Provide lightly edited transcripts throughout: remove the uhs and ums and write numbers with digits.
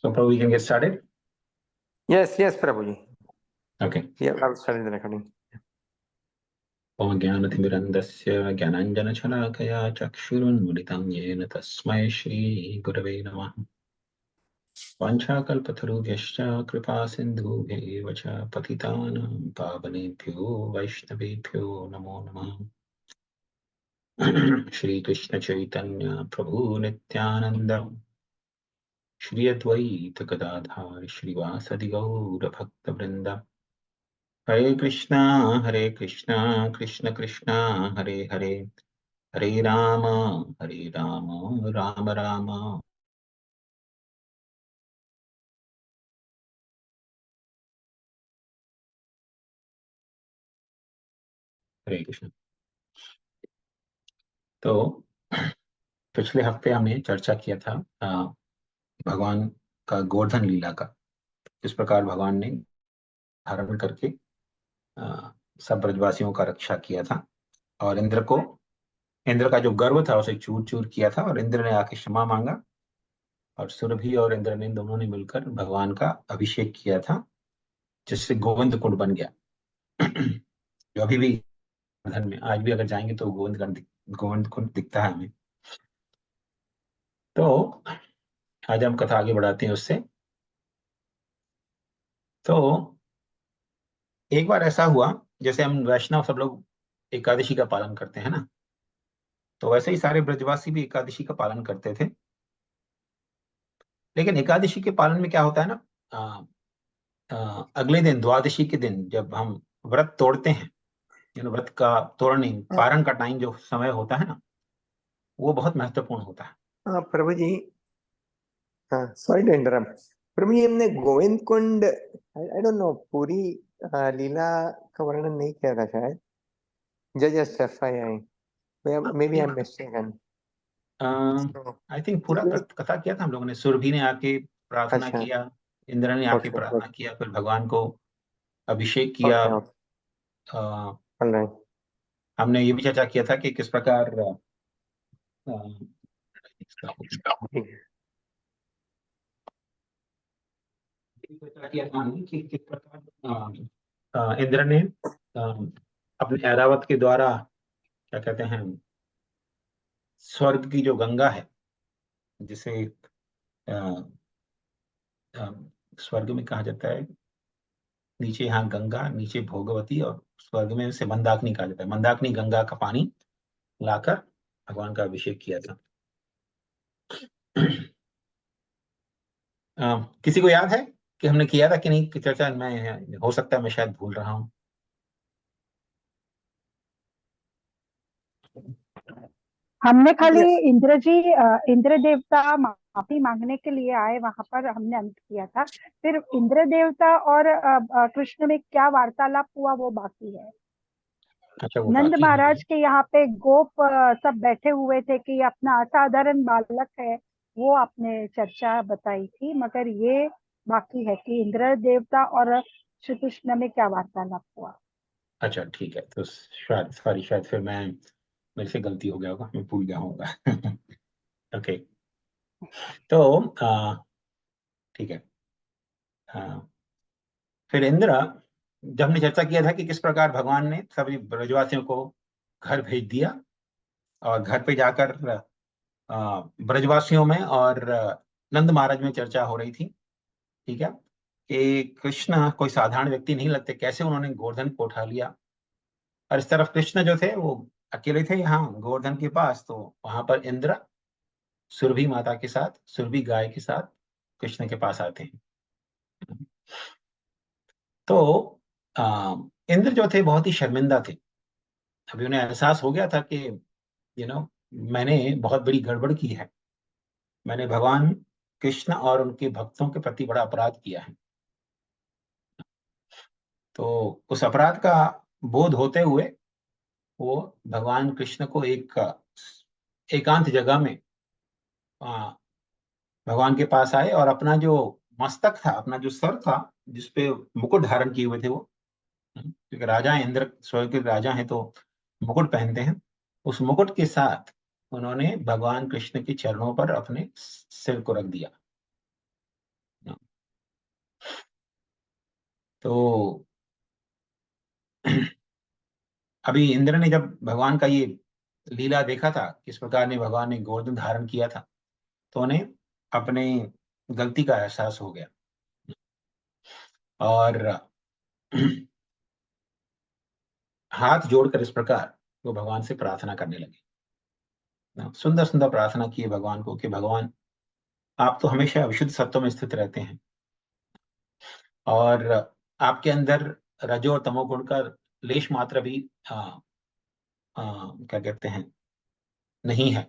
So probably we can get started. Yes, Prabhuji. Okay. Yeah, I'll start the recording. Om Jnanathimirantasya Jnananjanachalakaya Chakshurunmuritam Yena Tasmai Shri Gurave Namah. Vanchakalpatarubhyascha Kripa Sindhubhya Vacha Patitanam Pavanebhyo Vaishnavebhyo Namo Namah. Shri Krishna Chaitanya Prabhu Nityananda Shri Advaita Gadadhar Shri Vasadi Gaura Bhakta Vrinda Hare Krishna Krishna Krishna Hare Hare Hare Rama Rama Rama हरे कृष्ण। तो पिछले हफ्ते हमने चर्चा किया था भगवान का गोवर्धन लीला का, किस प्रकार भगवान ने धारण करके सब ब्रजवासियों का रक्षा किया था और इंद्र का जो गर्व था उसे चूर चूर किया था और इंद्र ने आके क्षमा मांगा और सुरभि और इंद्र ने दोनों ने मिलकर भगवान का अभिषेक किया था, जिससे गोविंद कुंड बन गया। जो अभी भी गोवर्धन में आज भी अगर जाएंगे तो गोविंद कुंड दिखता है हमें। तो आज हम कथा आगे बढ़ाते हैं उससे। तो एक बार ऐसा हुआ, जैसे हम वैष्णव सब लोग एकादशी का पालन करते हैं ना, तो वैसे ही सारे ब्रजवासी भी एकादशी का पालन करते थे। लेकिन एकादशी के पालन में क्या होता है ना, अगले दिन द्वादशी के दिन जब हम व्रत तोड़ते हैं, व्रत का तोड़ने पारण का टाइम जो समय होता है ना, वो बहुत महत्वपूर्ण होता है। प्रभु जी, सॉरी टू इंटरप्ट। प्रभु जी, हमने गोविंद कुंड आई डोंट नो पूरी लीला का वर्णन नहीं किया था शायद। Just FYI, maybe I'm mistaken. I think पूरा कथा किया था हम लोगों ने। सुरभि ने आके प्रार्थना किया, इंद्र ने आके प्रार्थना किया, फिर भगवान को अभिषेक किया। हमने ये भी चर्चा किया था कि किस प्रकार किया था कि किस प्रकार इंद्र ने अपने ऐरावत के द्वारा, क्या कहते हैं, स्वर्ग की जो गंगा है, जिसे स्वर्ग में कहा जाता है, नीचे यहाँ गंगा, नीचे भोगवती और स्वर्ग में से मंदाकिनी कहा जाता है, मंदाकिनी गंगा का पानी लाकर भगवान का अभिषेक किया था। किसी को याद है कि हमने किया था कि नहीं कि चर्चा? मैं हो सकता है मैं शायद भूल रहा हूँ। हमने खाली इंद्र देवता माफी मांगने के लिए आए, वहां पर हमने अंत किया था। फिर इंद्र देवता और कृष्ण में क्या वार्तालाप हुआ वो बाकी है। अच्छा, नंद महाराज के यहाँ पे गोप सब बैठे हुए थे कि अपना असाधारण बालक है, वो आपने चर्चा बताई थी, मगर ये बाकी है कि इंद्र देवता और श्री कृष्ण में क्या वार्तालाप हुआ। अच्छा, ठीक है। तो शायद फिर मेरे से गलती हो गया होगा, मैं भूल गया होगा। ओके, तो ठीक है। फिर इंद्र, जब हमने चर्चा किया था कि किस प्रकार भगवान ने सभी ब्रजवासियों को घर भेज दिया और घर पे जाकर ब्रजवासियों में और नंद महाराज में चर्चा हो रही थी, ठीक है, कि कृष्ण कोई साधारण व्यक्ति नहीं लगते, कैसे उन्होंने गोवर्धन को उठा लिया। और इस तरफ कृष्ण जो थे वो अकेले थे यहाँ गोवर्धन के पास, तो वहां पर इंद्र सुरभि माता के साथ, सुरभि गाय के साथ कृष्ण के पास आते हैं। तो इंद्र जो थे बहुत ही शर्मिंदा थे। अभी उन्हें एहसास हो गया था कि मैंने बहुत बड़ी गड़बड़ की है, मैंने भगवान कृष्ण और उनके भक्तों के प्रति बड़ा अपराध किया है। तो उस अपराध का बोध होते हुए वो भगवान कृष्ण को एक एकांत जगह में भगवान के पास आए और अपना जो मस्तक था, अपना जो सर था, जिसपे मुकुट धारण किए हुए थे वो, क्योंकि राजा हैं, इंद्र स्वर्ग के राजा हैं तो मुकुट पहनते हैं, उस मुकुट के साथ उन्होंने भगवान कृष्ण के चरणों पर अपने सिर को रख दिया। तो अभी इंद्र ने जब भगवान का ये लीला देखा था, किस प्रकार ने भगवान ने गोवर्धन धारण किया था, तो उन्हें अपने गलती का एहसास हो गया और हाथ जोड़कर इस प्रकार वो भगवान से प्रार्थना करने लगे। सुंदर सुंदर प्रार्थना की भगवान को कि भगवान, आप तो हमेशा विशुद्ध सत्व में स्थित रहते हैं और आपके अंदर रजो और तमोगुण का लेश मात्र भी क्या कहते हैं, नहीं है।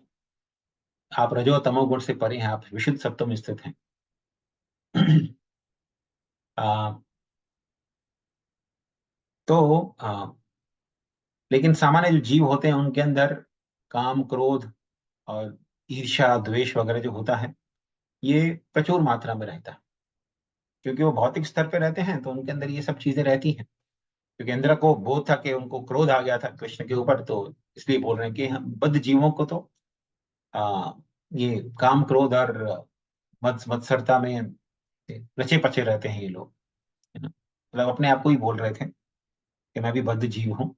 आप रजो तमोगुण से परे हैं, आप विशुद्ध सत्व में स्थित हैं। आ, तो लेकिन सामान्य जो जीव होते हैं उनके अंदर काम, क्रोध और ईर्ष्या, द्वेष वगैरह जो होता है, ये प्रचुर मात्रा में रहता है। क्योंकि वो भौतिक स्तर पे रहते हैं तो उनके अंदर ये सब चीजें रहती हैं। क्योंकि इंद्र को बोध था कि उनको क्रोध आ गया था कृष्ण के ऊपर, तो इसलिए बोल रहे हैं कि हम बद्ध जीवों को तो आ, ये काम, क्रोध और मत्सरता में रचे पचे रहते हैं ये लोग, है ना। मतलब अपने आप को ही बोल रहे थे कि मैं भी बद्ध जीव हूँ।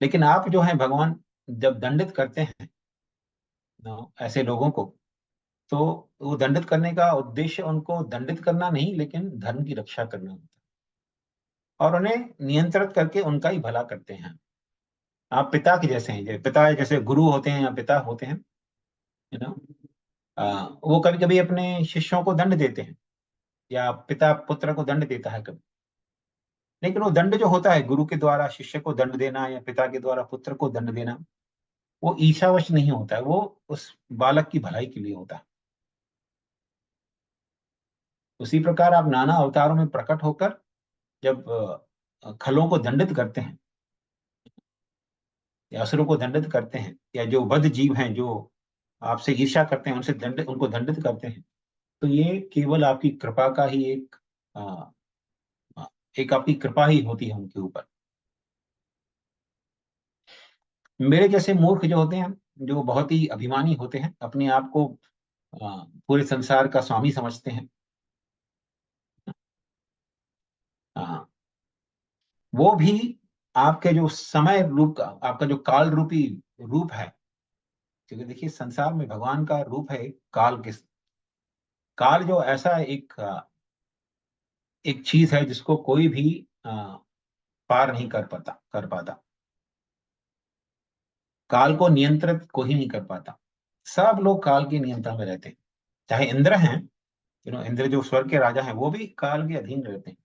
लेकिन आप जो है भगवान जब दंडित करते हैं ना ऐसे लोगों को, तो वो दंडित करने का उद्देश्य उनको दंडित करना नहीं, लेकिन धर्म की रक्षा करना होता है और उन्हें नियंत्रित करके उनका ही भला करते हैं। आप पिता के जैसे हैं, पिता जैसे गुरु होते हैं या पिता होते हैं, है ना। वो कभी कभी अपने शिष्यों को दंड देते हैं या पिता पुत्र को दंड देता है कभी। लेकिन वो दंड जो होता है, गुरु के द्वारा शिष्य को दंड देना या पिता के द्वारा पुत्र को दंड देना, वो ईर्ष्यावश नहीं होता है, वो उस बालक की भलाई के लिए होता है। उसी प्रकार आप नाना अवतारों में प्रकट होकर जब खलों को दंडित करते हैं या असुरों को दंडित करते हैं, या जो बद्ध जीव हैं जो आपसे ईर्ष्या करते हैं उनको दंडित करते हैं, तो ये केवल आपकी कृपा का ही अ, एक आपकी कृपा ही होती है उनके ऊपर। मेरे जैसे मूर्ख जो होते हैं, जो बहुत ही अभिमानी होते हैं, अपने आप को पूरे संसार का स्वामी समझते हैं, अ, वो भी आपके जो समय रूप का, आपका जो काल रूपी रूप है, क्योंकि देखिए संसार में भगवान का रूप है काल के। काल जो ऐसा एक चीज है जिसको कोई भी पार नहीं कर पाता। काल को नियंत्रित कोई नहीं कर पाता। सब लोग काल के नियंत्रण में रहते हैं। चाहे इंद्र हैं, इंद्र जो स्वर्ग के राजा हैं, वो भी काल के अधीन रहते हैं।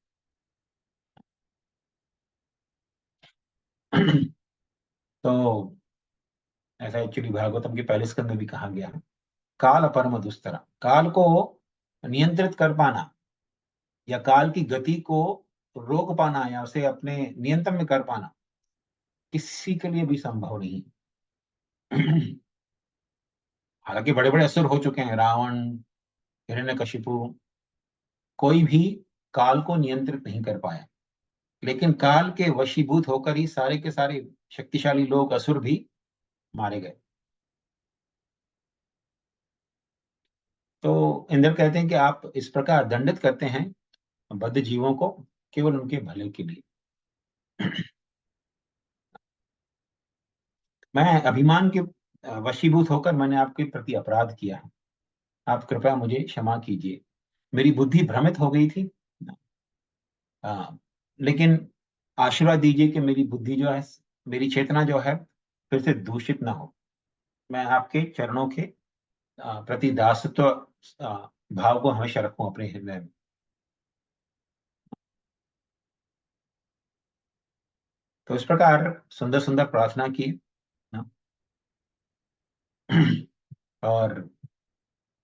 तो ऐसा एक्चुअली भागवतम के पहले स्कंद में भी कहा गया है। काल अपरम दुस्तरा, काल को नियंत्रित कर पाना या काल की गति को रोक पाना या उसे अपने नियंत्रण में कर पाना किसी के लिए भी संभव नहीं। हालांकि बड़े बड़े असुर हो चुके हैं, रावण, हिरण्यकशिपु, कोई भी काल को नियंत्रित नहीं कर पाया। लेकिन काल के वशीभूत होकर ही सारे के सारे शक्तिशाली लोग, असुर भी मारे गए। तो इंद्र कहते हैं कि आप इस प्रकार दंडित करते हैं बद्ध जीवों को केवल उनके भले के लिए। मैं अभिमान के वशीभूत होकर मैंने आपके प्रति अपराध किया है, आप कृपया मुझे क्षमा कीजिए। मेरी बुद्धि भ्रमित हो गई थी, लेकिन आशीर्वाद दीजिए कि मेरी बुद्धि जो है, मेरी चेतना जो है, फिर से दूषित ना हो। मैं आपके चरणों के प्रति दासत्व भाव को हमेशा रखूं अपने हृदय में। तो इस प्रकार सुंदर सुंदर प्रार्थना की ना, और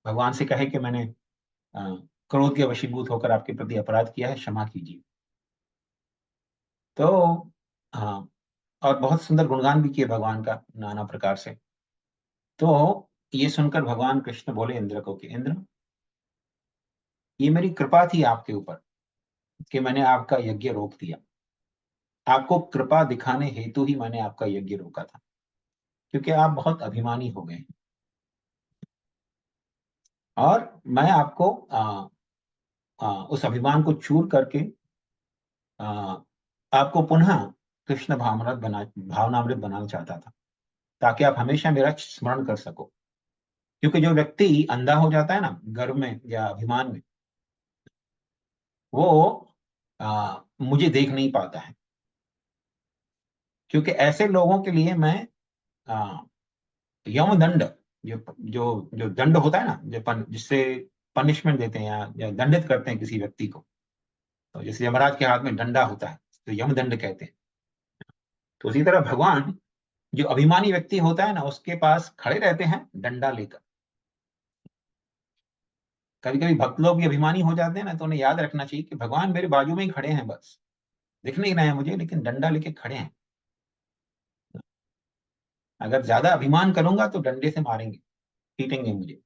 भगवान से कहे कि मैंने अ, क्रोध के वशीभूत होकर आपके प्रति अपराध किया है, क्षमा कीजिए। तो हाँ, और बहुत सुंदर गुणगान भी किए भगवान का नाना प्रकार से। तो ये सुनकर भगवान कृष्ण बोले इंद्र को कि इंद्र, ये मेरी कृपा थी आपके ऊपर कि मैंने आपका यज्ञ रोक दिया। आपको कृपा दिखाने हेतु ही मैंने आपका यज्ञ रोका था, क्योंकि आप बहुत अभिमानी हो गए। और मैं आपको उस अभिमान को चूर करके आ, आपको पुनः कृष्ण भावनामृत बनाना चाहता था, ताकि आप हमेशा मेरा स्मरण कर सको। क्योंकि जो व्यक्ति अंधा हो जाता है ना गर्व में या अभिमान में, वो मुझे देख नहीं पाता है। क्योंकि ऐसे लोगों के लिए मैं आ, यम दंड, जो जो जो दंड होता है ना, जिससे पनिशमेंट देते हैं या दंडित करते हैं किसी व्यक्ति को, तो जैसे यमराज के हाथ में डंडा होता है तो यम दंड कहते हैं। तो उसी तरह भगवान, जो अभिमानी व्यक्ति होता है ना, उसके पास खड़े रहते हैं डंडा लेकर। कभी कभी भक्त लोग भी अभिमानी हो जाते हैं ना, तो उन्हें याद रखना चाहिए कि भगवान मेरे बाजू में ही खड़े हैं, बस दिख नहीं रहे हैं मुझे, लेकिन डंडा लेके खड़े हैं। अगर ज्यादा अभिमान करूंगा तो डंडे से मारेंगे, पीटेंगे मुझे।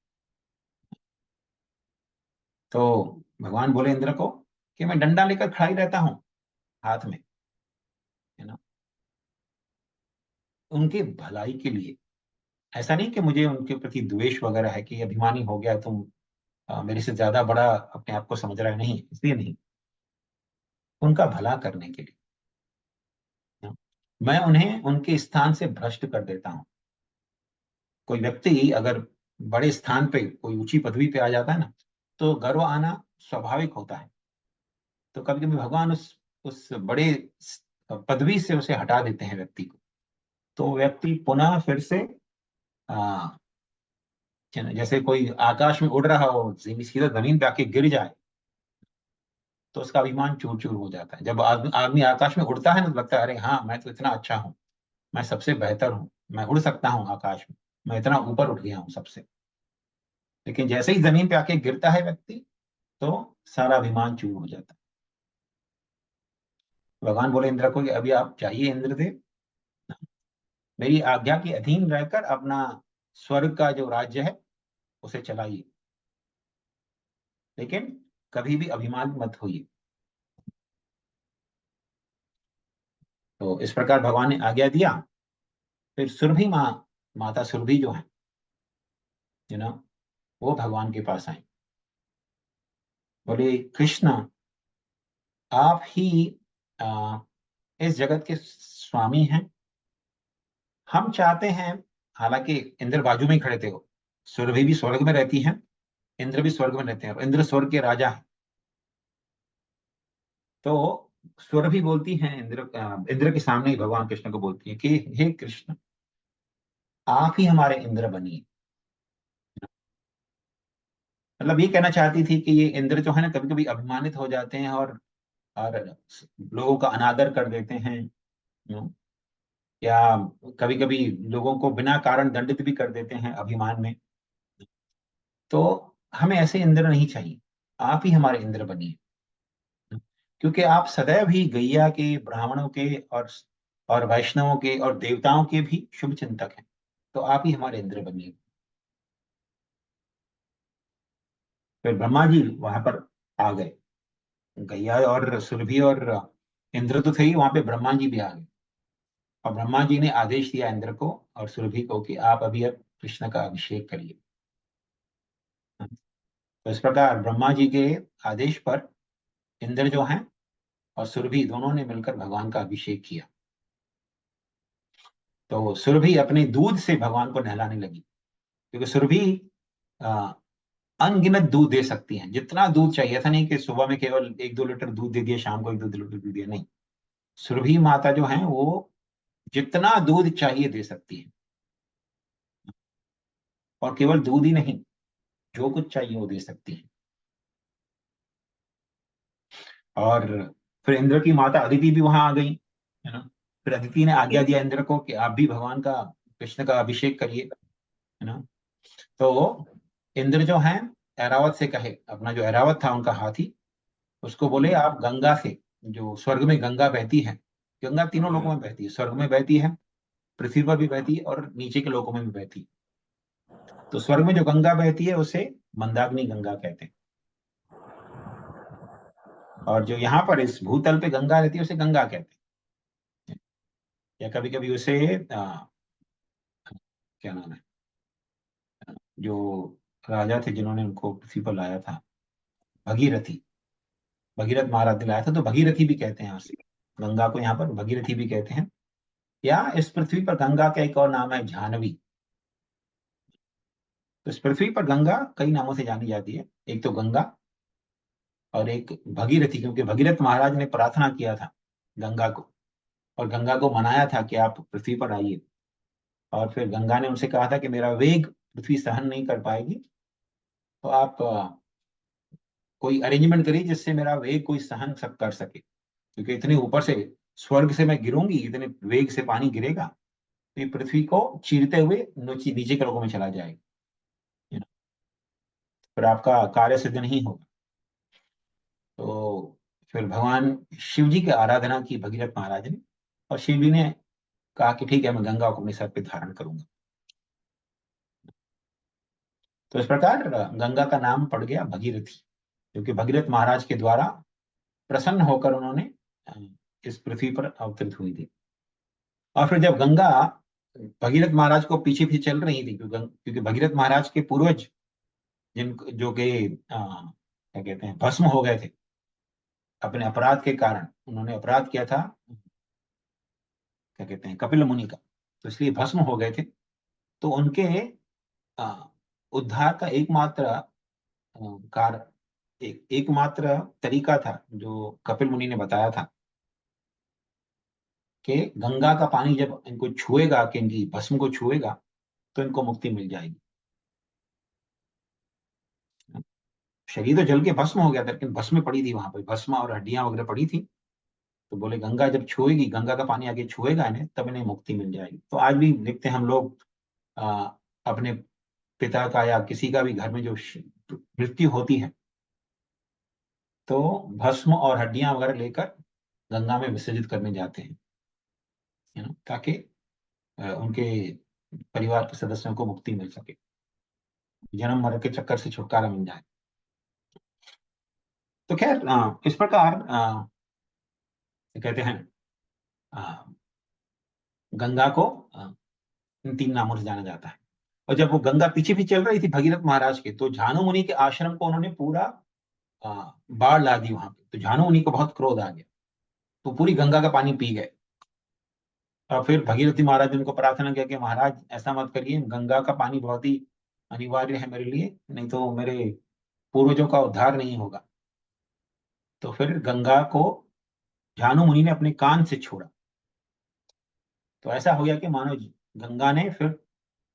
तो भगवान बोले इंद्र को कि मैं डंडा लेकर खड़ा ही रहता हूं हाथ में, है ना, उनकी भलाई के लिए। ऐसा नहीं कि मुझे उनके प्रति द्वेष वगैरह है कि अभिमानी हो गया तुम, मेरे से ज्यादा बड़ा अपने आप को समझ रहा है, नहीं, इसलिए नहीं, उनका भला करने के लिए। है ना? मैं उन्हें उनके स्थान से भ्रष्ट कर देता हूं। कोई व्यक्ति अगर बड़े स्थान पे, कोई ऊंची पदवी पे आ जाता है ना, तो गर्व आना स्वाभाविक होता है। तो कभी कभी भगवान उस बड़े पदवी से उसे हटा देते हैं व्यक्ति को, तो व्यक्ति पुनः फिर से आ, जैसे कोई आकाश में उड़ रहा हो, सीधा जमीन पे आके गिर जाए, तो उसका अभिमान चूर चूर हो जाता है। जब आदमी आदमी आकाश में उड़ता है ना, तो लगता है अरे हाँ, मैं तो इतना अच्छा हूँ, मैं सबसे बेहतर हूँ, मैं उड़ सकता हूँ आकाश में, मैं इतना ऊपर उठ गया हूँ सबसे। लेकिन जैसे ही जमीन पे आके गिरता है व्यक्ति, तो सारा अभिमान चूर हो जाता है। भगवान बोले इंद्र को कि अभी आप चाहिए इंद्रदेव, मेरी आज्ञा के अधीन रहकर अपना स्वर्ग का जो राज्य है उसे चलाइए, लेकिन कभी भी अभिमान मत होइए। तो इस प्रकार भगवान ने आज्ञा दिया। फिर सुरभि माता सुरभि जो है, यू नो, वो भगवान के पास आई। बोले कृष्ण, आप ही आ, इस जगत के स्वामी हैं। हम चाहते हैं, हालांकि इंद्र बाजू में ही खड़े थे, वो सुरभि भी स्वर्ग में रहती हैं, इंद्र भी स्वर्ग में रहते हैं, और इंद्र स्वर्ग के राजा हैं। तो सुरभि बोलती हैं इंद्र के सामने ही भगवान कृष्ण को बोलती है कि हे कृष्ण, आप ही हमारे इंद्र बनिए। मतलब ये कहना चाहती थी कि ये इंद्र जो है ना, कभी कभी अभिमानित हो जाते हैं और लोगों का अनादर कर देते हैं, you या कभी कभी लोगों को बिना कारण दंडित भी कर देते हैं अभिमान में। तो हमें ऐसे इंद्र नहीं चाहिए, आप ही हमारे इंद्र बनिए। क्योंकि आप सदैव ही गैया के, ब्राह्मणों के, और वैष्णवों के और देवताओं के भी शुभ चिंतक हैं, तो आप ही हमारे इंद्र बनिए। फिर ब्रह्मा जी वहां पर आ गए। गैया और सुरभि और इंद्र तो थे ही, वहां पे ब्रह्मा जी भी आ गए। और ब्रह्मा जी ने आदेश दिया इंद्र को और सुरभि को कि आप अभी अब कृष्ण का अभिषेक करिए। तो इस प्रकार ब्रह्मा जी के आदेश पर इंद्र जो हैं और सुरभि दोनों ने मिलकर भगवान का अभिषेक किया। तो सुरभि अपने दूध से भगवान को नहलाने लगी, क्योंकि सुरभि अ, अनगिनत दूध दे सकती हैं, जितना दूध चाहिए था, नहीं कि सुबह में केवल 1-2 लीटर दूध दे दिया, शाम को 1-2 लीटर दूध दिया, नहीं। सुरभि माता जो है वो जितना दूध चाहिए दे सकती है, और केवल दूध ही नहीं, जो कुछ चाहिए वो दे सकती है। और फिर इंद्र की माता अदिति भी वहां आ गई, है ना। फिर अदिति ने आज्ञा दिया इंद्र को कि आप भी भगवान का, कृष्ण का अभिषेक करिए, है ना। तो इंद्र जो है ऐरावत से कहे, अपना जो ऐरावत था उनका हाथी, उसको बोले आप गंगा से, जो स्वर्ग में गंगा बहती है, गंगा तीनों लोकों में बहती है, स्वर्ग में बहती है, पृथ्वी पर भी बहती है, और नीचे के लोकों में भी बहती है। तो स्वर्ग में जो गंगा बहती है उसे मंदाग्नि गंगा कहते हैं, और जो यहाँ पर इस भूतल पे गंगा रहती है उसे गंगा कहते हैं। या कभी कभी उसे क्या नाम है, जो राजा थे जिन्होंने उनको पृथ्वी पर लाया था, भगीरथी, भगीरथ महाराज ने लाया था। तो भगीरथी भी कहते हैं यहाँ से, गंगा को यहाँ पर भगीरथी भी कहते हैं। या इस पृथ्वी पर गंगा का एक और नाम है जाह्नवी। तो इस पृथ्वी पर गंगा कई नामों से जानी जाती है, एक तो गंगा और एक भगीरथी, क्योंकि भगीरथ महाराज ने प्रार्थना किया था गंगा को, और गंगा को मनाया था कि आप पृथ्वी पर आइए। और फिर गंगा ने उनसे कहा था कि मेरा वेग पृथ्वी सहन नहीं कर पाएगी, तो आप कोई अरेंजमेंट करिए जिससे मेरा वेग कोई सहन सब कर सके, क्योंकि इतने ऊपर से स्वर्ग से मैं गिरूंगी, इतने वेग से पानी गिरेगा तो ये पृथ्वी को चीरते हुए नीचे नीचे के लोगों में चला जाएगा, you know, फिर आपका कार्य सिद्ध नहीं होगा। तो फिर भगवान शिव जी की आराधना की भगीरथ महाराज ने, और शिव जी ने कहा कि ठीक है, मैं गंगा को अपने सर पे धारण करूंगा। तो इस प्रकार गंगा का नाम पड़ गया भगीरथी, क्योंकि भगीरथ महाराज के द्वारा प्रसन्न होकर उन्होंने अ, इस पृथ्वी पर अवतरित हुई थी। और फिर जब गंगा भगीरथ महाराज को पीछे पीछे चल रही थी, क्योंकि भगीरथ महाराज के पूर्वज जिन जो कि क्या कहते हैं, भस्म हो गए थे अपने अपराध के कारण, उन्होंने अपराध किया था, क्या कहते हैं, कपिल मुनि का, तो इसलिए भस्म हो गए थे। तो उनके अ, उद्धार का एकमात्र कार एकमात्र तरीका था जो कपिल मुनि ने बताया था, कि गंगा का पानी जब इनको छुएगा, कि इनकी भस्म को छुएगा, तो इनको मुक्ति मिल जाएगी। शरीर तो जल के भस्म हो गया था, लेकिन भस्म पड़ी थी वहां पर, भस्म और हड्डियां वगैरह पड़ी थी। तो बोले गंगा जब छुएगी, गंगा का पानी आगे छुएगा इन्हें, तब इन्हें मुक्ति मिल जाएगी। तो आज भी देखते हैं हम लोग, अपने पिता का या किसी का भी घर में जो मृत्यु होती है, तो भस्म और हड्डियां वगैरह लेकर गंगा में विसर्जित करने जाते हैं, ताकि उनके परिवार के सदस्यों को मुक्ति मिल सके, जन्म मरण के चक्कर से छुटकारा मिल जाए। तो खैर इस प्रकार कहते हैं अ, गंगा को इन 3 नामों से जाना जाता है। और जब वो गंगा पीछे भी चल रही थी भगीरथ महाराज के, तो झानु मुनि के आश्रम को उन्होंने पूरा बाढ़ ला दी वहां पे। तो झानु मुनि को बहुत क्रोध आ गया, तो पूरी गंगा का पानी पी गए। और फिर भगीरथी महाराज ने उनको प्रार्थना किया कि महाराज ऐसा मत करिए, गंगा का पानी बहुत ही अनिवार्य है मेरे लिए, नहीं तो मेरे पूर्वजों का उद्धार नहीं होगा। तो फिर गंगा को झानु मुनि ने अपने कान से छोड़ा। तो ऐसा हो गया कि मानो गंगा ने फिर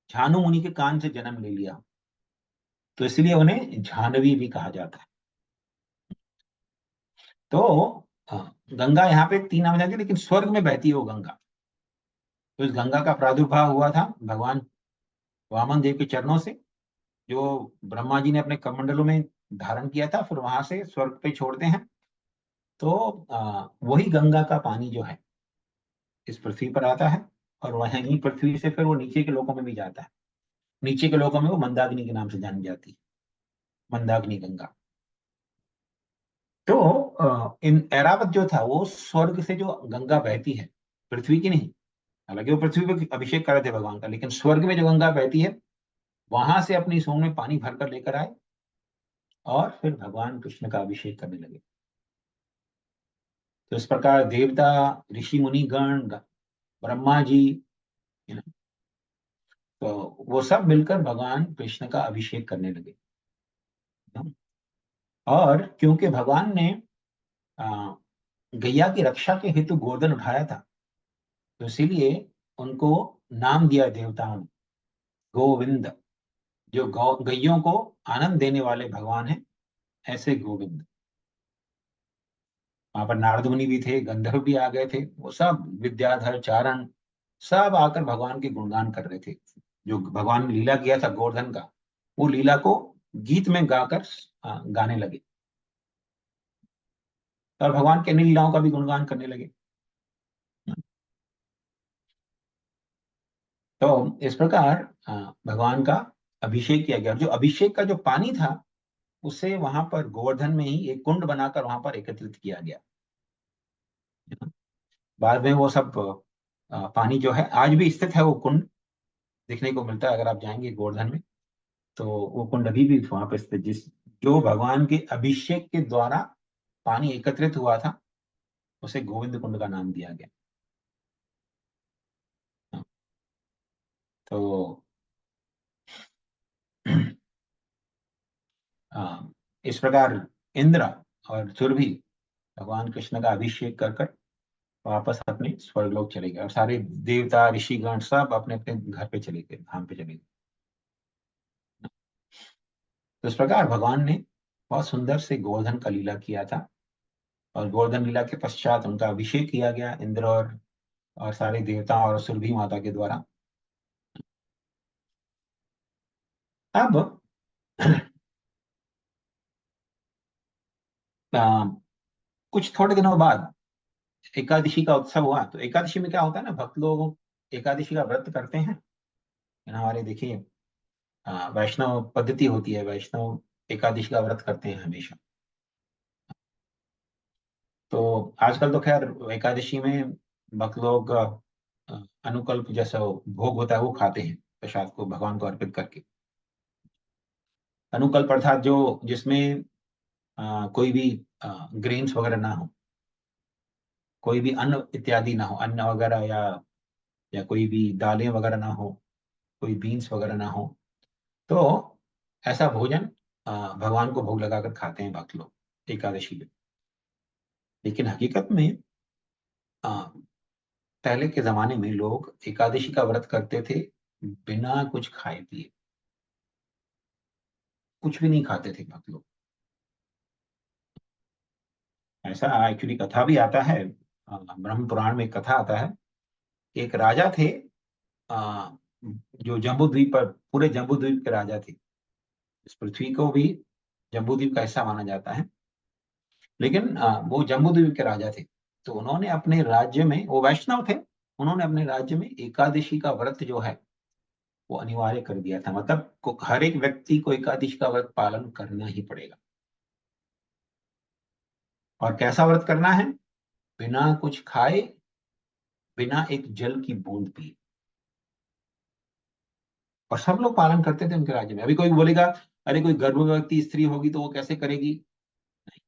झानु मुनि के कान से जन्म ले लिया, तो इसलिए उन्हें झानवी भी कहा जाता है। तो गंगा यहाँ पे 3 नाम जाती है, लेकिन स्वर्ग में बहती है वो गंगा। तो इस गंगा का प्रादुर्भाव हुआ था भगवान वामन देव के चरणों से, जो ब्रह्मा जी ने अपने कमंडलों में धारण किया था, फिर वहां से स्वर्ग पे छोड़ते हैं। तो वही गंगा का पानी जो है इस पृथ्वी पर आता है, और वहीं पृथ्वी से फिर वो नीचे के लोकों में भी जाता है। नीचे के लोकों में वो मंदाकिनी के नाम से जानी जाती है, मंदाकिनी गंगा। तो इन ऐरावत जो था वो स्वर्ग से जो गंगा बहती है, पृथ्वी की नहीं। हालांकि वो पृथ्वी पर अभिषेक कर रहे थे भगवान का, लेकिन स्वर्ग में जो गंगा बहती है, वहां से अपनी सूंड में पानी भरकर लेकर आए, और फिर भगवान कृष्ण का अभिषेक करने लगे। तो इस प्रकार देवता, ऋषि मुनि गण, ब्रह्मा जी, you know, तो वो सब मिलकर भगवान कृष्ण का अभिषेक करने लगे। और क्योंकि भगवान ने अ, गैया की रक्षा के हेतु गोवर्धन उठाया था, तो इसीलिए उनको नाम दिया देवताओं ने, गोविंद। जो गैयों को आनंद देने वाले भगवान हैं, ऐसे गोविंद। वहां पर नारद मुनि भी थे, गंधर्व भी आ गए थे, वो सब विद्याधर, चारण, सब आकर भगवान के गुणगान कर रहे थे। जो भगवान ने लीला किया था गोवर्धन का, वो लीला को गीत में गाकर गाने लगे, और भगवान के अन्य लीलाओं का भी गुणगान करने लगे। तो इस प्रकार भगवान का अभिषेक किया गया। जो अभिषेक का जो पानी था, उसे वहां पर गोवर्धन में ही एक कुंड बनाकर वहां पर एकत्रित किया गया। बाद में वो सब पानी जो है आज भी स्थित है, वो कुंड देखने को मिलता है अगर आप जाएंगे गोवर्धन में। तो वो कुंड अभी भी वहां पर स्थित, जिस जो भगवान के अभिषेक के द्वारा पानी एकत्रित हुआ था, उसे गोविंद कुंड का नाम दिया गया। तो इस प्रकार इंद्र और सुरभि भगवान कृष्ण का अभिषेक कर कर वापस अपने स्वर्गलोक चले गए, और सारे देवता ऋषिगण सब अपने अपने घर पे चले गए, धाम पे चले गए। तो इस प्रकार भगवान ने बहुत सुंदर से गोवर्धन का लीला किया था, और गोवर्धन लीला के पश्चात उनका अभिषेक किया गया इंद्र और सारे देवता और सुरभि माता के द्वारा। अब आ, कुछ थोड़े दिनों बाद एकादशी का उत्सव हुआ। तो एकादशी में क्या होता है ना, भक्त लोग एकादशी का व्रत करते हैं। हमारे देखिए वैष्णव पद्धति होती है, वैष्णव एकादशी का व्रत करते हैं हमेशा। तो आजकल तो खैर एकादशी में भक्त लोग अनुकल्प जैसा भोग होता है वो खाते हैं, प्रसाद को भगवान को अर्पित करके। अनुकल्प अर्थात जो जिसमें कोई भी ग्रेन्स वगैरह ना हो, कोई भी अन्न इत्यादि ना हो, अन्न वगैरह या कोई भी दालें वगैरह ना हो, कोई बीन्स वगैरह ना हो, तो ऐसा भोजन भगवान को भोग लगाकर खाते हैं भक्त लोग एकादशी में। लेकिन हकीकत में अ, पहले के जमाने में लोग एकादशी का व्रत करते थे बिना कुछ खाए पिए, कुछ भी नहीं खाते थे भक्त लोग। ऐसा एक्चुअली कथा भी आता है, ब्रह्म पुराण में एक कथा आता है। एक राजा थे, अ, जो जम्बू द्वीप पर, पूरे जम्बू द्वीप के राजा थे। इस पृथ्वी को भी जम्बू द्वीप का हिस्सा माना जाता है, लेकिन वो जम्बू द्वीप के राजा थे। तो उन्होंने अपने राज्य में, वो वैष्णव थे, उन्होंने अपने राज्य में एकादशी का व्रत जो है वो अनिवार्य कर दिया था। मतलब हर एक व्यक्ति को एकादशी का व्रत पालन करना ही पड़ेगा। और कैसा व्रत करना है? बिना कुछ खाए, बिना एक जल की बूंद पिए। और सब लोग पालन करते थे उनके राज्य में। अभी कोई बोलेगा अरे कोई गर्भवती स्त्री होगी तो वो कैसे करेगी? नहीं,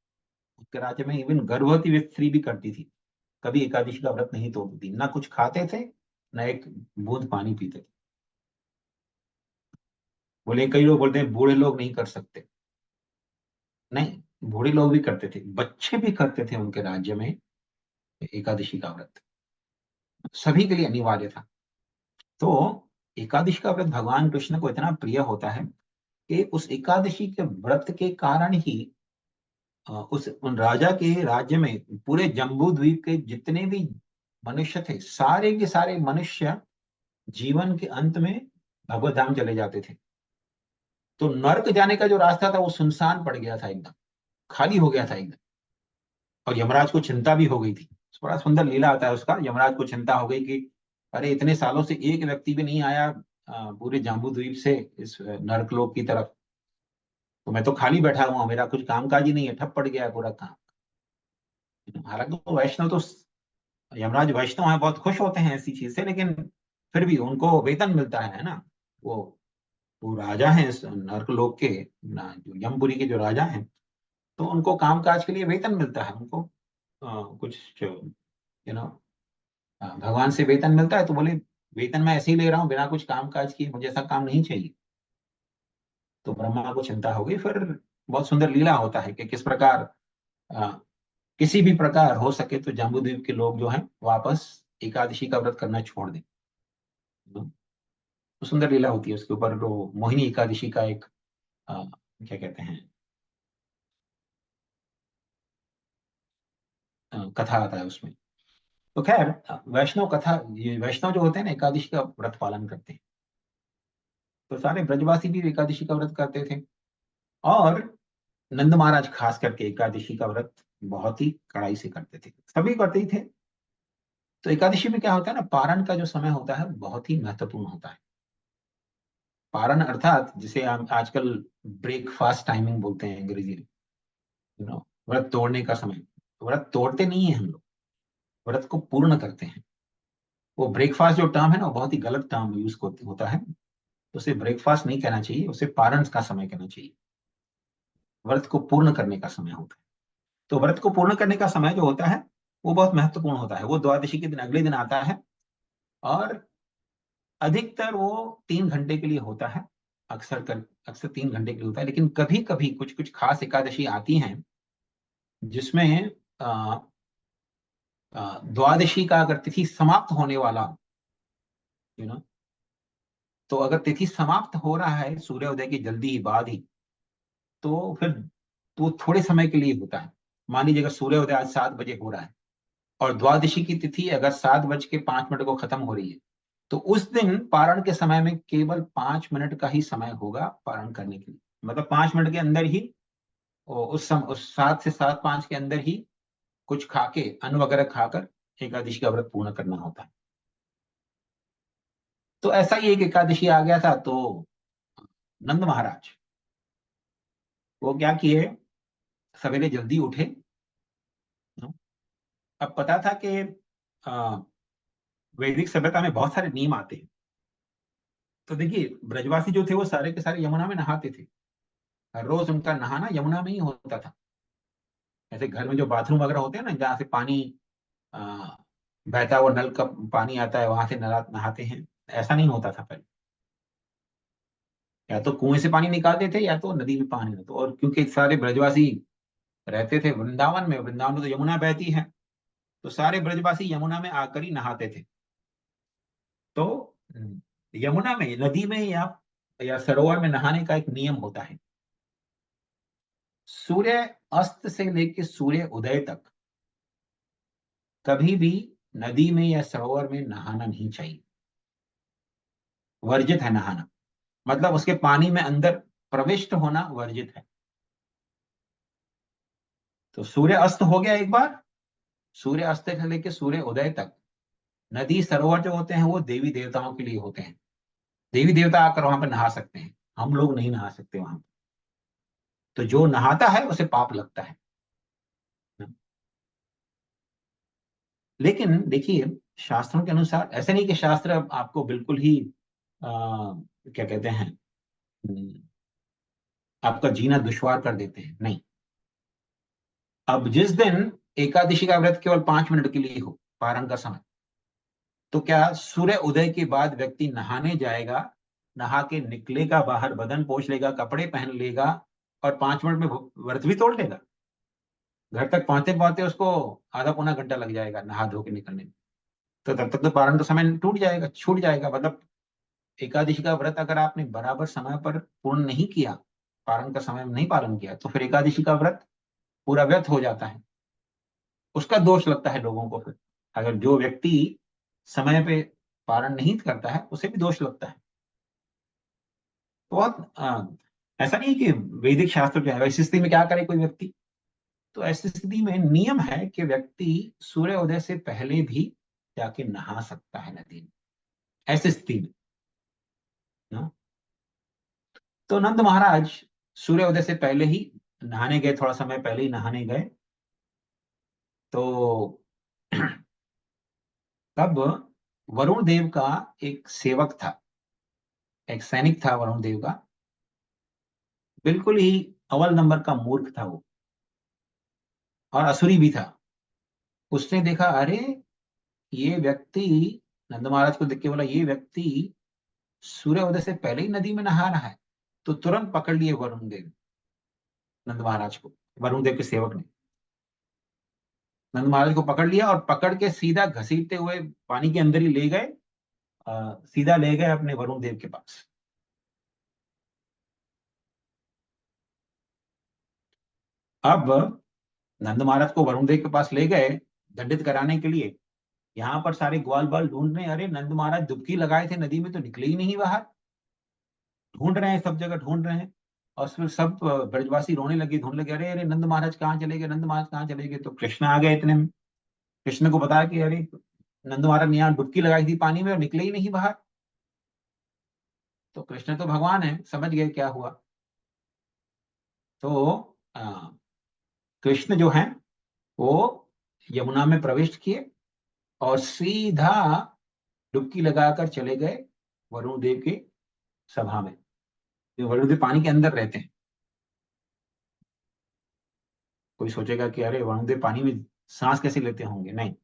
उनके राज्य में इवन गर्भवती स्त्री भी करती थी, कभी एकादशी का व्रत नहीं तोड़ती थी, ना कुछ खाते थे, ना एक बूंद पानी पीते थे। बोले, कई लोग बोलते हैं बूढ़े लोग नहीं कर सकते। नहीं, बूढ़े लोग भी करते थे, बच्चे भी करते थे उनके राज्य में एकादशी का व्रत। सभी के लिए अनिवार्य था। तो एकादशी का व्रत भगवान कृष्ण को इतना प्रिय होता है कि उस एकादशी के व्रत के कारण ही उन राजा के राज्य में पूरे जम्बू द्वीप के जितने भी मनुष्य थे, सारे के सारे मनुष्य जीवन के अंत में भगवत धाम चले जाते थे। तो नर्क जाने का जो रास्ता था वो सुनसान पड़ गया था, एकदम खाली हो गया था एकदम। और यमराज को चिंता भी हो गई थी। बड़ा सुंदर लीला आता है उसका। यमराज को चिंता हो गई कि अरे इतने सालों से एक व्यक्ति भी नहीं आया पूरे जम्बू द्वीप से इस नर्कलोक की तरफ, तो मैं तो खाली बैठा हुआ हूं, मेरा कुछ कामकाज ही नहीं है, ठप पड़ गया है पूरा काम। हालांकि वो वैष्णव तो, यमराज वैष्णव है, बहुत खुश होते हैं ऐसी चीज से, लेकिन फिर भी उनको वेतन मिलता है ना। वो वो राजा हैं इस नर्कलोक के, जो यमपुरी के जो राजा हैं, तो उनको कामकाज के लिए वेतन मिलता है उनको। कुछ नो भगवान से वेतन मिलता है, तो बोले वेतन मैं ऐसे ही ले रहा हूँ बिना कुछ काम काज किए, मुझे ऐसा काम नहीं चाहिए। तो ब्रह्मा को चिंता हो गई। फिर बहुत सुंदर लीला होता है कि किस प्रकार अ, किसी भी प्रकार हो सके तो जम्बूद्वीप के लोग जो हैं वापस एकादशी का व्रत करना छोड़ दें। तो सुंदर लीला होती है उसके ऊपर। वो मोहिनी एकादशी का एक क्या कहते हैं, कथा आता है उसमें। तो खैर वैष्णव कथा, ये वैष्णव जो होते हैं ना एकादशी का व्रत पालन करते हैं। तो सारे ब्रजवासी भी एकादशी का व्रत करते थे, और नंद महाराज खास करके एकादशी का व्रत बहुत ही कड़ाई से करते थे, सभी करते ही थे। तो एकादशी में क्या होता है ना, पारण का जो समय होता है बहुत ही महत्वपूर्ण होता है। पारण अर्थात जिसे हम आजकल ब्रेकफास्ट टाइमिंग बोलते हैं अंग्रेजी में, व्रत तोड़ने का समय। व्रत तोड़ते नहीं है हम लोग, व्रत को पूर्ण करते हैं। वो ब्रेकफास्ट जो टर्म है ना, वो बहुत ही गलत टर्म यूज होता है। तो उसे ब्रेकफास्ट नहीं कहना चाहिए, उसे पारण का समय कहना चाहिए। व्रत को पूर्ण करने का समय होता है। तो व्रत को पूर्ण करने का समय जो होता है वो बहुत महत्वपूर्ण होता है। वो द्वादशी के दिन अगले दिन आता है और अधिकतर वो 3 घंटे के लिए होता है। अक्सर 3 घंटे के लिए होता है, लेकिन कभी कभी कुछ कुछ खास एकादशी आती हैं जिसमें द्वादशी का अगर तिथि समाप्त होने वाला, यू नो, तो अगर तिथि समाप्त हो रहा है सूर्योदय की जल्दी ही बाद ही, तो फिर तो थोड़े समय के लिए होता है। मान लीजिए अगर सूर्योदय आज 7 बजे हो रहा है और द्वादशी की तिथि अगर 7:05 को खत्म हो रही है, तो उस दिन पारण के समय में केवल 5 मिनट का ही समय होगा पारण करने के लिए। मतलब 5 मिनट के अंदर ही उस 7 से 7:05 के अंदर ही कुछ खा के, अन्न वगैरह खाकर एकादशी का व्रत पूर्ण करना होता है। तो ऐसा ही एक एकादशी आ गया था, तो नंद महाराज वो क्या किए, सवेरे जल्दी उठे। अब पता था कि वैदिक सभ्यता में बहुत सारे नियम आते हैं। तो देखिए, ब्रजवासी जो थे वो सारे के सारे यमुना में नहाते थे। हर रोज उनका नहाना यमुना में ही होता था। ऐसे घर में जो बाथरूम वगैरह होते हैं ना, जहाँ से पानी आ, बहता हुआ नल का पानी आता है, वहां से नहाते हैं, ऐसा नहीं होता था पहले। या तो कुएं से पानी निकालते थे या तो नदी में पानी। तो और क्योंकि सारे ब्रजवासी रहते थे वृंदावन में, वृंदावन में तो यमुना बहती है, तो सारे ब्रजवासी यमुना में आकर ही नहाते थे। तो यमुना में, नदी में या सरोवर में नहाने का एक नियम होता है। सूर्य अस्त से लेकर सूर्य उदय तक कभी भी नदी में या सरोवर में नहाना नहीं चाहिए। वर्जित है नहाना, मतलब उसके पानी में अंदर प्रविष्ट होना वर्जित है। तो सूर्य अस्त हो गया एक बार, सूर्य अस्त से लेकर सूर्य उदय तक नदी सरोवर जो होते हैं वो देवी देवताओं के लिए होते हैं। देवी देवता आकर वहां पर नहा सकते हैं, हम लोग नहीं नहा सकते वहां। तो जो नहाता है उसे पाप लगता है। लेकिन देखिए, शास्त्रों के अनुसार ऐसे नहीं कि शास्त्र आपको बिल्कुल ही क्या कहते हैं, हम्म, आपका जीना दुश्वार कर देते हैं, नहीं। अब जिस दिन एकादशी का व्रत केवल 5 मिनट के लिए हो, पारण का समय, तो क्या सूर्य उदय के बाद व्यक्ति नहाने जाएगा, नहा के निकलेगा बाहर, बदन पोंछ लेगा, कपड़े पहन लेगा और 5 मिनट में व्रत भी तोड़ लेगा? घर तक पहुंचते पहुंचते उसको आधा पौना घंटा लग जाएगा नहा धो के निकलने में। तो तब तक तो पारण का समय टूट जाएगा, छूट जाएगा। मतलब एकादशी का व्रत अगर आपने बराबर समय पर पूर्ण नहीं किया, पारण का समय नहीं पालन किया, तो फिर एकादशी का व्रत पूरा व्यर्थ हो जाता है। उसका दोष लगता है लोगों को फिर। अगर जो व्यक्ति समय पे पारण नहीं करता है उसे भी दोष लगता है। तो बहुत ऐसा नहीं है कि वैदिक शास्त्र जो है, ऐसी स्थिति में क्या करे कोई व्यक्ति। तो ऐसी स्थिति में नियम है कि व्यक्ति सूर्य उदय से पहले भी जाके नहा सकता है नदी में, ऐसी स्थिति में ना। तो नंद महाराज सूर्य उदय से पहले ही नहाने गए, थोड़ा समय पहले ही नहाने गए। तो तब वरुण देव का एक सेवक था, एक सैनिक था वरुण देव का, बिल्कुल ही अव्वल नंबर का मूर्ख था वो, और असुरी भी था। उसने देखा, अरे ये व्यक्ति, नंद महाराज को देख के बोला, ये व्यक्ति सूर्य उदय से पहले ही नदी में नहा रहा है। तो तुरंत पकड़ लिए वरुण देव नंद महाराज को, वरुण देव के सेवक ने नंद महाराज को पकड़ लिया और पकड़ के सीधा घसीटते हुए पानी के अंदर ही ले गए, सीधा ले गए अपने वरुण देव के पास। अब नंद महाराज को वरुण देव के पास ले गए दंडित कराने के लिए। यहाँ पर सारे ग्वाल बाल ढूंढ रहे हैं, अरे नंद महाराज डुबकी लगाए थे नदी में तो निकले ही नहीं बाहर। ढूंढ रहे हैं, सब जगह ढूंढ रहे हैं। और फिर सब ब्रजवासी रोने लगे, ढूंढ लगे, अरे अरे नंद महाराज कहाँ चले गए, नंद महाराज कहाँ चले गए। तो कृष्ण आ गए इतने में। कृष्ण को बताया कि अरे नंद महाराज ने यहाँ डुबकी लगाई थी पानी में और निकले ही नहीं बाहर। तो कृष्ण तो भगवान है, समझ गए क्या हुआ। तो कृष्ण जो है वो यमुना में प्रवेश किए और सीधा डुबकी लगाकर चले गए वरुण देव की सभा में। जो वरुण देव पानी के अंदर रहते हैं, कोई सोचेगा कि अरे वरुण पानी में सांस कैसे लेते होंगे, नहीं,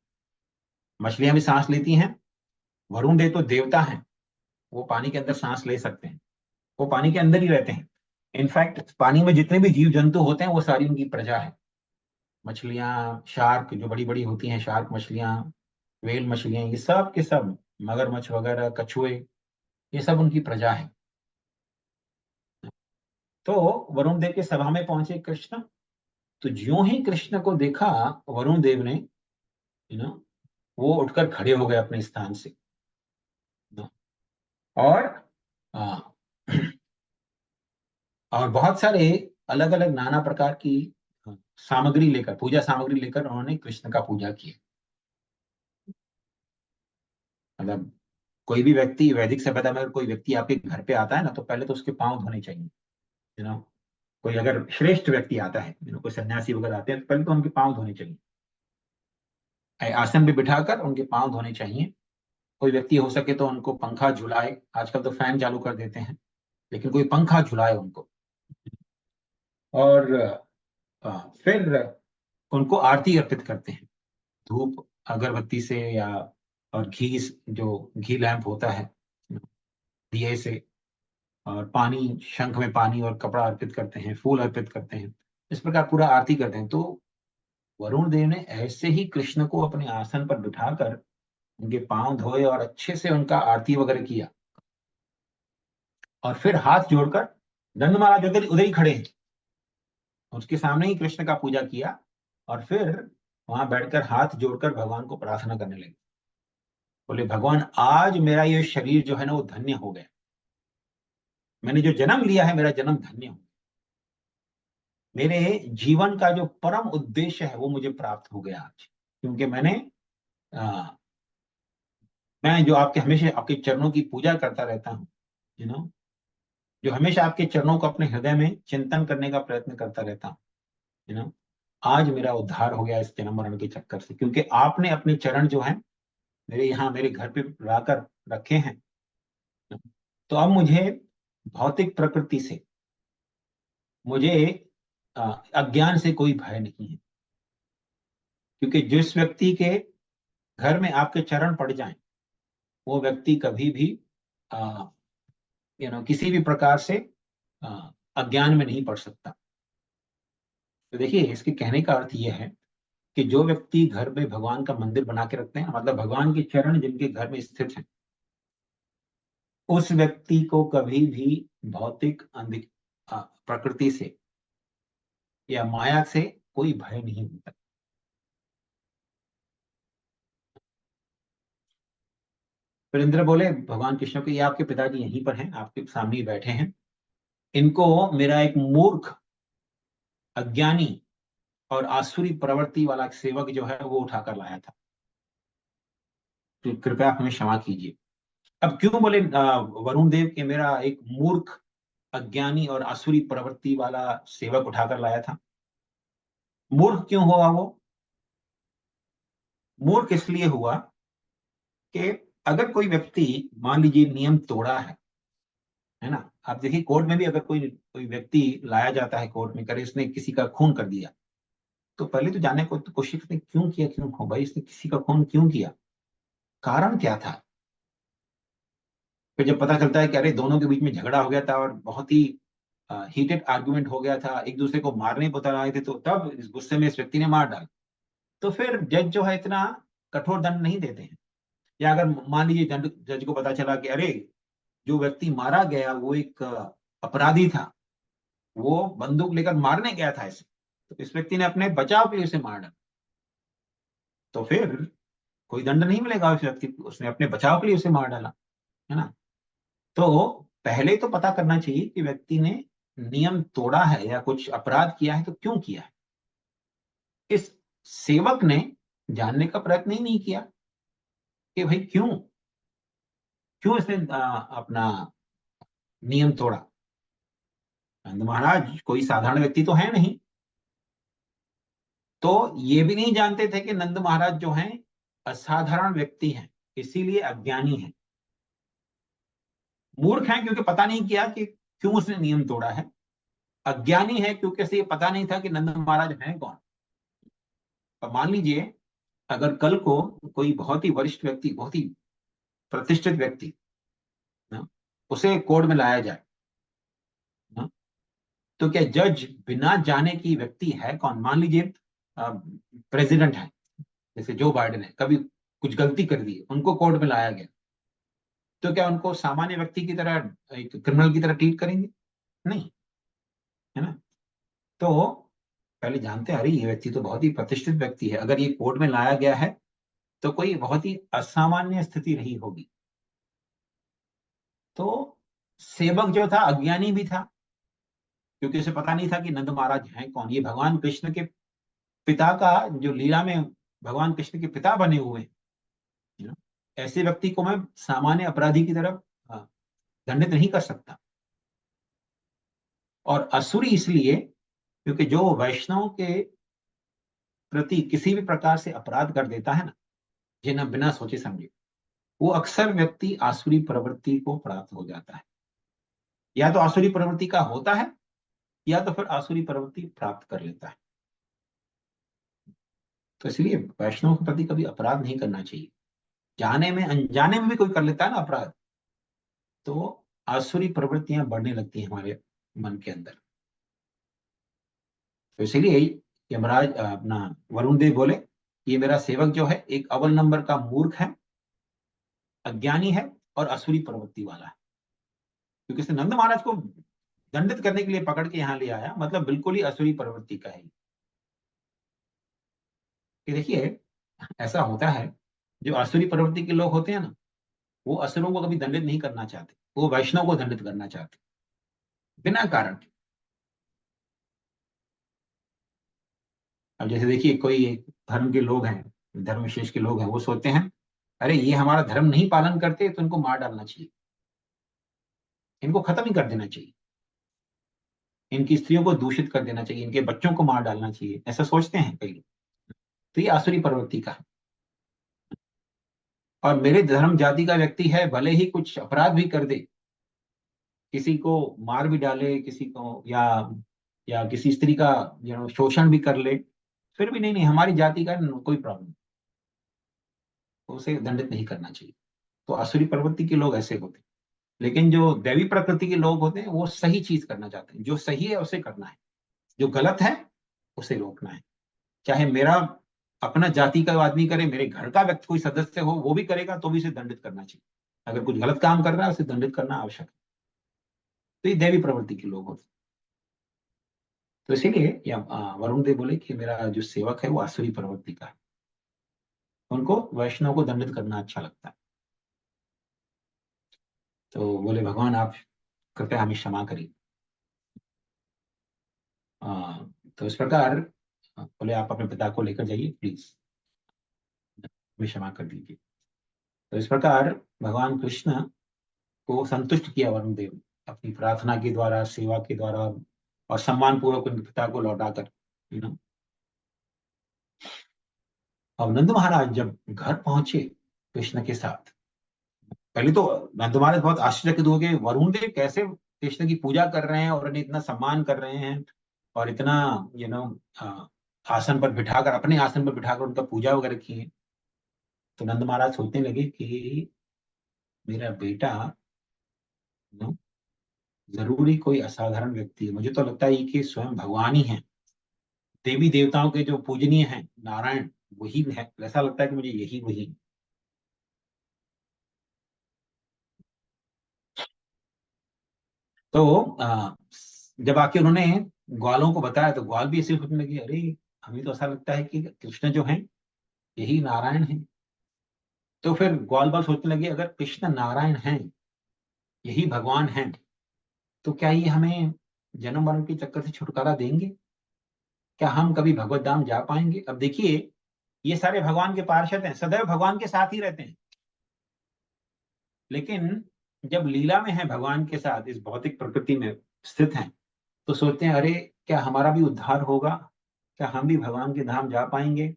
मछलियां भी सांस लेती हैं। वरुण देव तो देवता हैं, वो पानी के अंदर सांस ले सकते हैं, वो पानी के अंदर ही रहते हैं। इनफैक्ट पानी में जितने भी जीव जंतु होते हैं वो सारी उनकी प्रजा है। मछलियां, शार्क जो बड़ी बड़ी होती हैं, शार्क मछलियां, वेल मछलियां, ये सब के सब, मगरमच्छ वगैरह, कछुए, ये सब उनकी प्रजा है। तो वरुण देव के सभा में पहुंचे कृष्ण, तो ज्यों ही कृष्ण को देखा वरुण देव ने, वो उठकर खड़े हो गए अपने स्थान से, और आ, और बहुत सारे अलग अलग नाना प्रकार की सामग्री लेकर, पूजा सामग्री लेकर उन्होंने कृष्ण का पूजा किया। मतलब कोई भी व्यक्ति, वैदिक सभ्यता में अगर कोई व्यक्ति आपके घर पे आता है ना, तो पहले तो उसके पांव धोने चाहिए। कोई अगर श्रेष्ठ व्यक्ति आता है, कोई सन्यासी वगैरह आते हैं, तो पहले तो उनके पांव धोने चाहिए, आसन पे बिठाकर उनके पांव धोने चाहिए। कोई व्यक्ति हो सके तो उनको पंखा झुलाए, आजकल तो फैन चालू कर देते हैं, लेकिन कोई पंखा झुलाए उनको, और फिर उनको आरती अर्पित करते हैं, धूप अगरबत्ती से, या और घी, जो घी लैंप होता है, दिए से, और पानी, शंख में पानी और कपड़ा अर्पित करते हैं, फूल अर्पित करते हैं, इस प्रकार पूरा आरती करते हैं। तो वरुण देव ने ऐसे ही कृष्ण को अपने आसन पर बिठाकर उनके पांव धोए और अच्छे से उनका आरती वगैरह किया, और फिर हाथ जोड़कर, दंड महाराज उधर उधर ही खड़े हैं, उसके सामने ही कृष्ण का पूजा किया, और फिर वहां बैठकर हाथ जोड़कर भगवान को प्रार्थना करने लगे। बोले, भगवान आज मेरा ये शरीर जो है ना वो धन्य हो गया, मैंने जो जन्म लिया है मेरा जन्म धन्य हो गया, मेरे जीवन का जो परम उद्देश्य है वो मुझे प्राप्त हो गया आज, क्योंकि मैं जो आपके हमेशा आपके चरणों की पूजा करता रहता हूँ, जो हमेशा आपके चरणों को अपने हृदय में चिंतन करने का प्रयत्न करता रहता हूँ, आज मेरा उद्धार हो गया इस जन्म मरण के चक्कर से, क्योंकि आपने अपने चरण जो है मेरे यहाँ, मेरे घर पे लाकर रखे हैं। तो अब मुझे भौतिक प्रकृति से, मुझे अज्ञान से कोई भय नहीं है, क्योंकि जिस व्यक्ति के घर में आपके चरण पड़ जाएं, वो व्यक्ति कभी भी किसी भी प्रकार से अज्ञान में नहीं पड़ सकता। तो देखिए, इसके कहने का अर्थ यह है कि जो व्यक्ति घर में भगवान का मंदिर बना के रखते हैं, मतलब भगवान के चरण जिनके घर में स्थित हैं, उस व्यक्ति को कभी भी भौतिक प्रकृति से या माया से कोई भय नहीं होता। फिर इंद्र बोले भगवान कृष्ण को, ये आपके पिताजी यहीं पर हैं, आपके सामने ही बैठे हैं, इनको मेरा एक मूर्ख, अज्ञानी और आसुरी प्रवृत्ति वाला सेवक जो है वो उठाकर लाया था, तो कृपया आप हमें क्षमा कीजिए। अब क्यों बोले वरुण देव के मेरा एक मूर्ख, अज्ञानी और आसुरी प्रवृत्ति वाला सेवक उठाकर लाया था? मूर्ख क्यों हुआ वो? मूर्ख इसलिए हुआ कि अगर कोई व्यक्ति मान लीजिए नियम तोड़ा है ना, आप देखिए कोर्ट में भी अगर कोई व्यक्ति लाया जाता है कोर्ट में, करे इसने किसी का खून कर दिया, तो पहले तो जानने को तो कोशिश करते क्यों किया, क्यों हो भाई, इसने किसी का खून क्यों किया, कारण क्या था। फिर जब पता चलता है कि अरे दोनों के बीच में झगड़ा हो गया था और बहुत ही हीटेड आर्गुमेंट हो गया था, एक दूसरे को मारने बता रहे थे, तो तब इस गुस्से में इस व्यक्ति ने मार डाला, तो फिर जज जो है इतना कठोर दंड नहीं देते हैं। या अगर मान लीजिए जज को पता चला कि अरे जो व्यक्ति मारा गया वो एक अपराधी था, वो बंदूक लेकर मारने गया था ऐसे, तो इस व्यक्ति ने अपने बचाव के लिए उसे मार डाला, तो फिर कोई दंड नहीं मिलेगा उस व्यक्ति को, उसने अपने बचाव के लिए उसे मार डाला, है ना। तो पहले तो पता करना चाहिए कि व्यक्ति ने नियम तोड़ा है या कुछ अपराध किया है तो क्यों किया है। इस सेवक ने जानने का प्रयत्न ही नहीं किया कि भाई क्यों क्यों इसने अपना नियम तोड़ा। नंद महाराज कोई साधारण व्यक्ति तो है नहीं, तो ये भी नहीं जानते थे कि नंद महाराज जो हैं असाधारण व्यक्ति हैं, इसीलिए अज्ञानी हैं, मूर्ख हैं क्योंकि पता नहीं किया कि क्यों उसने नियम तोड़ा है, अज्ञानी है क्योंकि इसे पता नहीं था कि नंद महाराज हैं कौन। अब मान लीजिए अगर कल को कोई बहुत ही वरिष्ठ व्यक्ति, बहुत ही प्रतिष्ठित व्यक्ति ना, उसे कोर्ट में लाया जाए ना, तो क्या जज बिना जाने की व्यक्ति है कौन, मान लीजिए प्रेसिडेंट है जैसे जो बाइडेन है, कभी कुछ गलती कर दी, उनको कोर्ट में लाया गया, तो क्या उनको सामान्य व्यक्ति की तरह, एक क्रिमिनल की तरह ट्रीट करेंगे? नहीं, है ना। तो पहले जानते हैं, अरे ये व्यक्ति तो बहुत ही प्रतिष्ठित व्यक्ति है, अगर ये कोर्ट में लाया गया है तो कोई बहुत ही असामान्य स्थिति रही होगी। तो सेवक जो था अज्ञानी भी था, क्योंकि उसे पता नहीं था कि नंद महाराज हैं कौन, ये भगवान कृष्ण के पिता का, जो लीला में भगवान कृष्ण के पिता बने हुए हैं, ऐसे व्यक्ति को मैं सामान्य अपराधी की तरफ दंडित नहीं कर सकता। और असुरी इसलिए क्योंकि जो वैष्णव के प्रति किसी भी प्रकार से अपराध कर देता है ना, जिन्हें बिना सोचे समझे, वो अक्सर व्यक्ति आसुरी प्रवृत्ति को प्राप्त हो जाता है, या तो आसुरी प्रवृत्ति का होता है या तो फिर आसुरी प्रवृत्ति प्राप्त कर लेता है। तो इसलिए वैष्णव के प्रति कभी अपराध नहीं करना चाहिए। जाने में अनजाने में भी कोई कर लेता है ना अपराध, तो आसुरी प्रवृत्तियां बढ़ने लगती हैं हमारे मन के अंदर। तो इसीलिए यमराज अपना वरुण देव बोले, ये मेरा सेवक जो है एक अव्वल नंबर का मूर्ख है, अज्ञानी है और असुरी प्रवृत्ति वाला है। क्योंकि इसने नंद महाराज को दंडित करने के लिए पकड़ के यहां ले आया, मतलब बिल्कुल ही असुरी प्रवृत्ति का है। कि देखिए ऐसा होता है, जो असुरी प्रवृत्ति के लोग होते हैं ना, वो असुरों को कभी दंडित नहीं करना चाहते, वो वैष्णव को दंडित करना चाहते बिना कारण के। अब जैसे देखिए कोई एक धर्म के लोग हैं, धर्म विशेष के लोग हैं, वो सोचते हैं अरे ये हमारा धर्म नहीं पालन करते तो इनको मार डालना चाहिए, इनको खत्म ही कर देना चाहिए, इनकी स्त्रियों को दूषित कर देना चाहिए, इनके बच्चों को मार डालना चाहिए, ऐसा सोचते हैं कई लोग। तो ये आसुरी प्रवृत्ति का है। और मेरे धर्म जाति का व्यक्ति है, भले ही कुछ अपराध भी कर दे, किसी को मार भी डाले, किसी को या किसी स्त्री का शोषण भी कर ले, फिर भी नहीं नहीं हमारी जाति का कोई प्रॉब्लम, तो उसे दंडित नहीं करना चाहिए। तो आसुरी प्रवृत्ति के लोग ऐसे होते हैं। लेकिन जो दैवी प्रकृति के लोग होते हैं वो सही चीज करना चाहते हैं, जो सही है उसे करना है, जो गलत है उसे रोकना है। चाहे मेरा अपना जाति का आदमी करे, मेरे घर का व्यक्ति कोई सदस्य हो वो भी करेगा तो भी उसे दंडित करना चाहिए। अगर कुछ गलत काम कर रहा है उसे दंडित करना आवश्यक है। तो ये दैवी प्रवृत्ति के लोग होते हैं। तो इसीलिए वरुण देव बोले कि मेरा जो सेवक है वो आसुरी प्रवृत्ति का है, उनको वैष्णव को दंडित करना अच्छा लगता है। तो बोले भगवान आप कृपया हमें क्षमा करिए। तो इस प्रकार बोले आप अपने पिता को लेकर जाइए प्लीज, हमें क्षमा कर दीजिए। तो इस प्रकार भगवान कृष्ण को संतुष्ट किया वरुण देव अपनी प्रार्थना के द्वारा, सेवा के द्वारा, और सम्मान पूर्वक उनके पिता को लौटाकर। यू नो अब नंद महाराज जब घर पहुंचे कृष्ण के साथ, पहले तो नंद महाराज बहुत आश्चर्यचकित हो गए, वरुण देव कैसे कृष्ण की पूजा कर रहे हैं और उन्हें इतना सम्मान कर रहे हैं, और इतना यू नो आसन पर बिठाकर, अपने आसन पर बिठाकर उनका पूजा वगैरह की है। तो नंद महाराज सोचने लगे कि मेरा बेटा जरूरी कोई असाधारण व्यक्ति है, मुझे तो लगता है कि स्वयं भगवान ही है, देवी देवताओं के जो पूजनीय हैं नारायण वही है, ऐसा लगता है कि मुझे यही वही। तो जब आके उन्होंने ग्वालों को बताया तो ग्वाल भी ऐसे सोचने लगे, अरे हमें तो ऐसा लगता है कि कृष्ण जो है यही नारायण है। तो फिर ग्वाल बाल सोचने लगे, अगर कृष्ण नारायण हैं, यही भगवान हैं, तो क्या ये हमें जन्म मरण के चक्कर से छुटकारा देंगे? क्या हम कभी भगवत धाम जा पाएंगे? अब देखिए ये सारे भगवान के पार्षद हैं, सदैव भगवान के साथ ही रहते हैं, लेकिन जब लीला में है भगवान के साथ, इस भौतिक प्रकृति में स्थित हैं, तो सोचते हैं अरे क्या हमारा भी उद्धार होगा, क्या हम भी भगवान के धाम जा पाएंगे?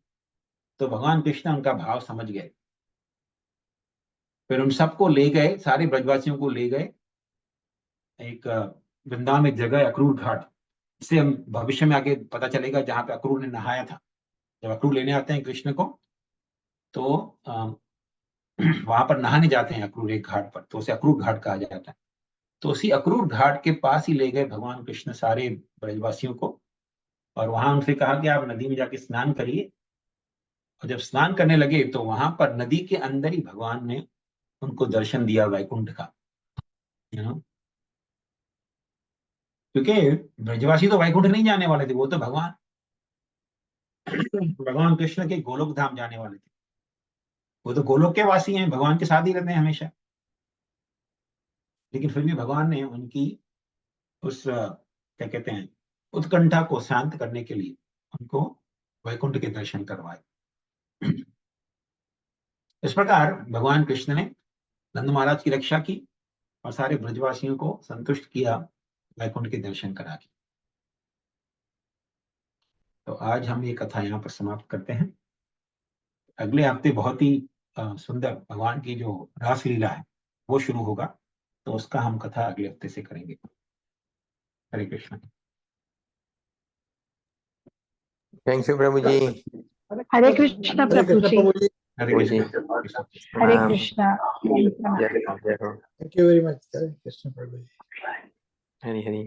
तो भगवान कृष्ण उनका भाव समझ गए, फिर उन सबको ले गए, सारे ब्रजवासियों को ले गए एक वृंदावन में एक जगह है अक्रूर घाट, इससे हम भविष्य में आगे पता चलेगा, जहां पे अक्रूर ने नहाया था। जब अक्रूर लेने आते हैं कृष्ण को, तो वहां पर नहाने जाते हैं अक्रूर एक घाट पर, तो उसे अक्रूर घाट कहा जाता है। तो उसी अक्रूर घाट के पास ही ले गए भगवान कृष्ण सारे ब्रजवासियों को, और वहां उनसे कहा कि आप नदी में जाके स्नान करिए। और जब स्नान करने लगे तो वहां पर नदी के अंदर ही भगवान ने उनको दर्शन दिया वैकुंठ का, क्योंकि ब्रजवासी तो वैकुंठ नहीं जाने वाले थे, वो तो भगवान कृष्ण के गोलोक धाम जाने वाले थे। वो तो गोलोक के वासी हैं, भगवान के साथ ही रहते हैं हमेशा। लेकिन फिर भी भगवान ने उनकी उस क्या कहते हैं उत्कंठा को शांत करने के लिए उनको वैकुंठ के दर्शन करवाए। इस प्रकार भगवान कृष्ण ने नंद महाराज की रक्षा की और सारे ब्रजवासियों को संतुष्ट किया वैकुंठ के दर्शन करा के। तो आज हम ये कथा यहाँ पर समाप्त करते हैं। अगले हफ्ते बहुत ही सुंदर भगवान की जो रासलीला है वो शुरू होगा, तो उसका हम कथा अगले हफ्ते से करेंगे। हरे कृष्ण। थैंक यू प्रभु जी। हरे कृष्ण प्रभु जी। हरे प्रभु जी। कृष्ण। हरे कृष्ण। जय हो, जय हो। Thank you very much, sir. Krishna Prabhu. Hari Hari.